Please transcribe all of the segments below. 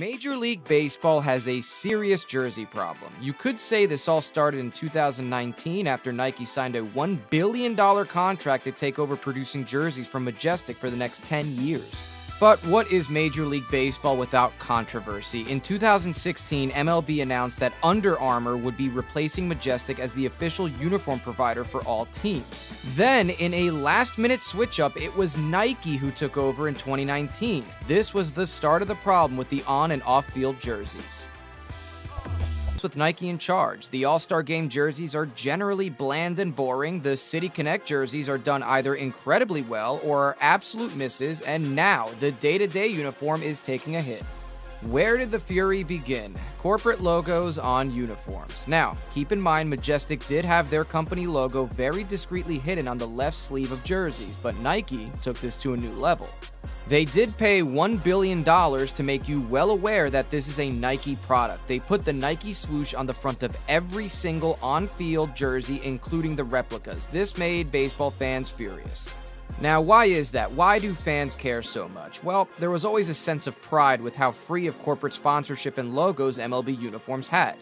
Major League Baseball has a serious jersey problem. You could say this all started in 2019 after Nike signed a $1 billion contract to take over producing jerseys from Majestic for the next 10 years. But what is Major League Baseball without controversy? In 2016, MLB announced that Under Armour would be replacing Majestic as the official uniform provider for all teams. Then, in a last-minute switch-up, it was Nike who took over in 2019. This was the start of the problem with the on- and off-field jerseys. With Nike in charge, the All-Star Game jerseys are generally bland and boring, the City Connect jerseys are done either incredibly well or are absolute misses, and now the day-to-day uniform is taking a hit. Where did the fury begin? Corporate logos on uniforms. Now, keep in mind Majestic did have their company logo very discreetly hidden on the left sleeve of jerseys, but Nike took this to a new level. They did pay $1 billion to make you well aware that this is a Nike product. They put the Nike swoosh on the front of every single on-field jersey, including the replicas. This made baseball fans furious. Now, why is that? Why do fans care so much? Well, there was always a sense of pride with how free of corporate sponsorship and logos MLB uniforms had.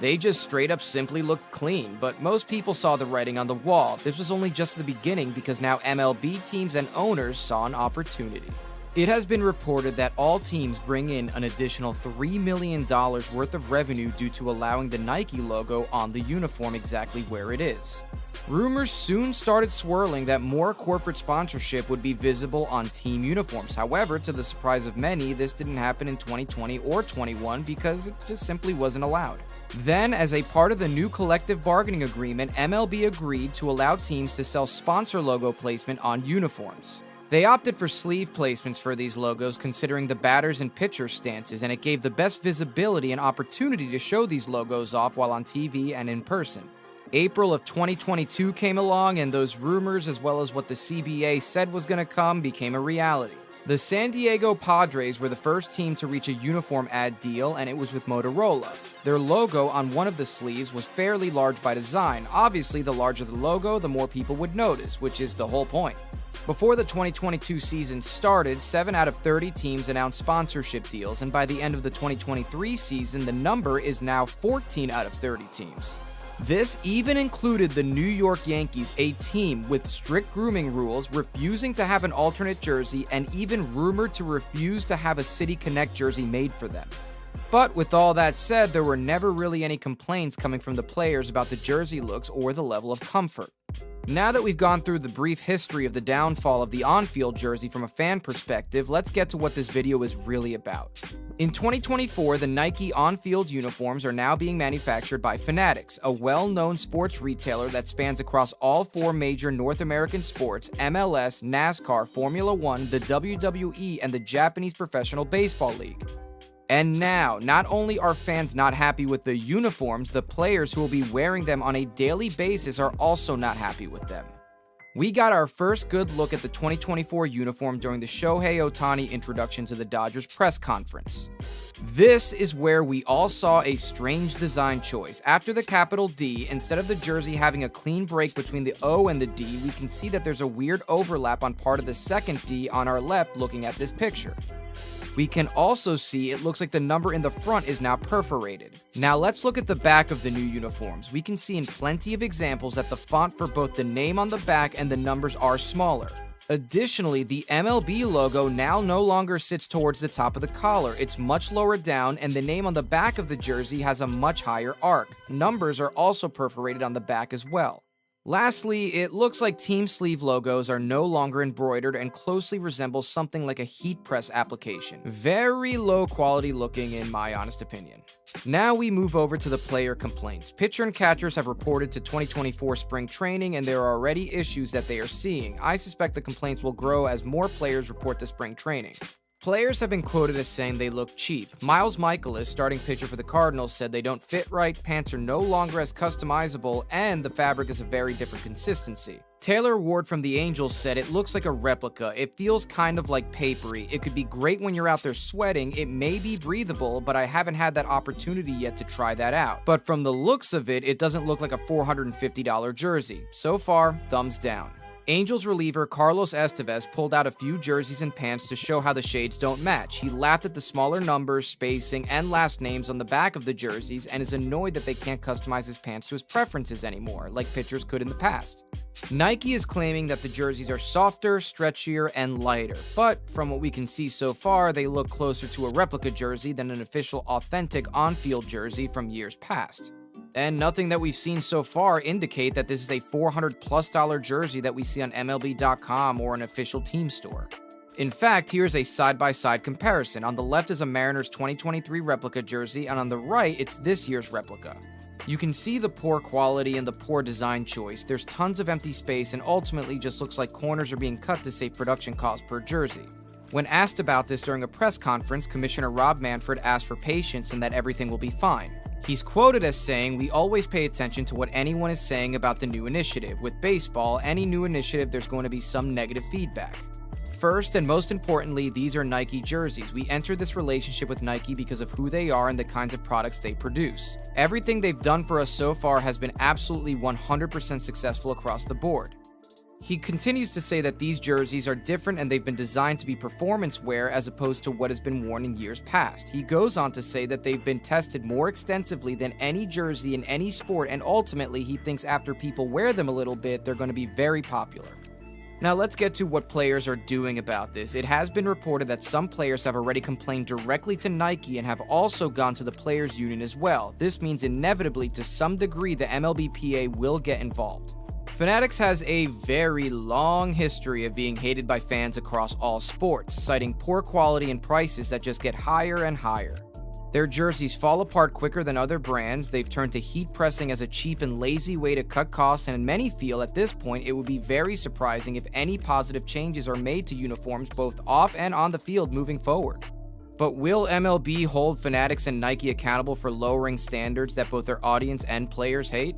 They just straight up simply looked clean, but most people saw the writing on the wall. This was only just the beginning because now MLB teams and owners saw an opportunity. It has been reported that all teams bring in an additional $3 million worth of revenue due to allowing the Nike logo on the uniform exactly where it is. Rumors soon started swirling that more corporate sponsorship would be visible on team uniforms. However, to the surprise of many, this didn't happen in 2020 or 21 because it just simply wasn't allowed. Then, as a part of the new collective bargaining agreement, MLB agreed to allow teams to sell sponsor logo placement on uniforms. They opted for sleeve placements for these logos considering the batters and pitchers' stances, and it gave the best visibility and opportunity to show these logos off while on TV and in person. April of 2022 came along, and those rumors, as well as what the CBA said was going to come, became a reality. The San Diego Padres were the first team to reach a uniform ad deal, and it was with Motorola. Their logo on one of the sleeves was fairly large by design. Obviously, the larger the logo, the more people would notice, which is the whole point. Before the 2022 season started, 7 out of 30 teams announced sponsorship deals, and by the end of the 2023 season, the number is now 14 out of 30 teams. This even included the New York Yankees, a team with strict grooming rules, refusing to have an alternate jersey, and even rumored to refuse to have a City Connect jersey made for them. But with all that said, there were never really any complaints coming from the players about the jersey looks or the level of comfort. Now that we've gone through the brief history of the downfall of the on-field jersey from a fan perspective, let's get to what this video is really about. In 2024, the Nike on-field uniforms are now being manufactured by Fanatics, a well-known sports retailer that spans across all 4 major North American sports: MLS, NASCAR, Formula One, the WWE, and the Japanese Professional Baseball League. And now, not only are fans not happy with the uniforms, the players who will be wearing them on a daily basis are also not happy with them. We got our first good look at the 2024 uniform during the Shohei Ohtani introduction to the Dodgers press conference. This is where we all saw a strange design choice. After the capital D, instead of the jersey having a clean break between the O and the D, we can see that there's a weird overlap on part of the second D on our left looking at this picture. We can also see it looks like the number in the front is now perforated. Now let's look at the back of the new uniforms. We can see in plenty of examples that the font for both the name on the back and the numbers are smaller. Additionally, the MLB logo now no longer sits towards the top of the collar. It's much lower down, and the name on the back of the jersey has a much higher arc. Numbers are also perforated on the back as well. Lastly, it looks like team sleeve logos are no longer embroidered and closely resemble something like a heat press application. Very low quality looking in my honest opinion. Now we move over to the player complaints. Pitcher and catchers have reported to 2024 spring training, and there are already issues that they are seeing. I suspect the complaints will grow as more players report to spring training. Players have been quoted as saying they look cheap. Miles Michaelis, starting pitcher for the Cardinals, said they don't fit right, pants are no longer as customizable, and the fabric is a very different consistency. Taylor Ward from the Angels said it looks like a replica. It feels kind of like papery. It could be great when you're out there sweating. It may be breathable, but I haven't had that opportunity yet to try that out. But from the looks of it, it doesn't look like a $450 jersey. So far, thumbs down. Angels reliever Carlos Estevez pulled out a few jerseys and pants to show how the shades don't match. He laughed at the smaller numbers, spacing, and last names on the back of the jerseys and is annoyed that they can't customize his pants to his preferences anymore, like pitchers could in the past. Nike is claiming that the jerseys are softer, stretchier, and lighter, but from what we can see so far, they look closer to a replica jersey than an official authentic on-field jersey from years past. And nothing that we've seen so far indicate that this is a $400+ jersey that we see on MLB.com or an official team store. In fact, here's a side-by-side comparison. On the left is a Mariners 2023 replica jersey, and on the right, it's this year's replica. You can see the poor quality and the poor design choice. There's tons of empty space and ultimately just looks like corners are being cut to save production costs per jersey. When asked about this during a press conference, Commissioner Rob Manfred asked for patience and that everything will be fine. He's quoted as saying, "We always pay attention to what anyone is saying about the new initiative. With baseball, any new initiative, there's going to be some negative feedback. First and most importantly, these are Nike jerseys. We entered this relationship with Nike because of who they are and the kinds of products they produce. Everything they've done for us so far has been absolutely 100% successful across the board." He continues to say that these jerseys are different and they've been designed to be performance wear as opposed to what has been worn in years past. He goes on to say that they've been tested more extensively than any jersey in any sport, and ultimately he thinks after people wear them a little bit, they're going to be very popular. Now let's get to what players are doing about this. It has been reported that some players have already complained directly to Nike and have also gone to the players' union as well. This means inevitably to some degree the MLBPA will get involved. Fanatics has a very long history of being hated by fans across all sports, citing poor quality and prices that just get higher and higher. Their jerseys fall apart quicker than other brands, they've turned to heat pressing as a cheap and lazy way to cut costs, and many feel at this point it would be very surprising if any positive changes are made to uniforms both off and on the field moving forward. But will MLB hold Fanatics and Nike accountable for lowering standards that both their audience and players hate?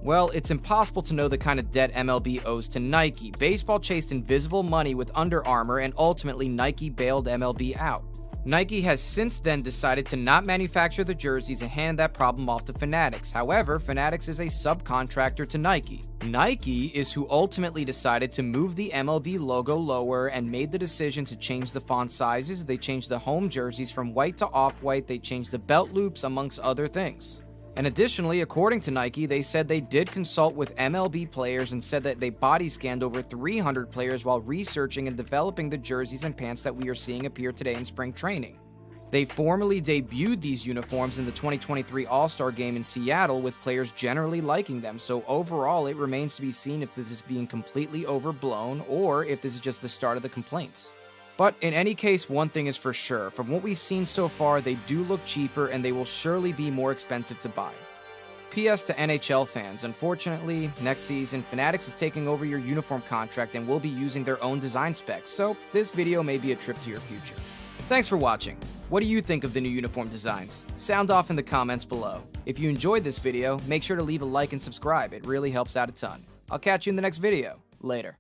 Well, it's impossible to know the kind of debt MLB owes to Nike. Baseball chased invisible money with Under Armour, and ultimately Nike bailed MLB out. Nike has since then decided to not manufacture the jerseys and hand that problem off to Fanatics. However, Fanatics is a subcontractor to Nike. Nike is who ultimately decided to move the MLB logo lower and made the decision to change the font sizes. They changed the home jerseys from white to off-white. They changed the belt loops, amongst other things. And additionally, according to Nike, they said they did consult with MLB players and said that they body scanned over 300 players while researching and developing the jerseys and pants that we are seeing appear today in spring training. They formally debuted these uniforms in the 2023 All-Star Game in Seattle, with players generally liking them, so overall it remains to be seen if this is being completely overblown or if this is just the start of the complaints. But in any case, one thing is for sure. From what we've seen so far, they do look cheaper and they will surely be more expensive to buy. PS to NHL fans, unfortunately, next season, Fanatics is taking over your uniform contract and will be using their own design specs, so this video may be a trip to your future. Thanks for watching. What do you think of the new uniform designs? Sound off in the comments below. If you enjoyed this video, make sure to leave a like and subscribe. It really helps out a ton. I'll catch you in the next video. Later.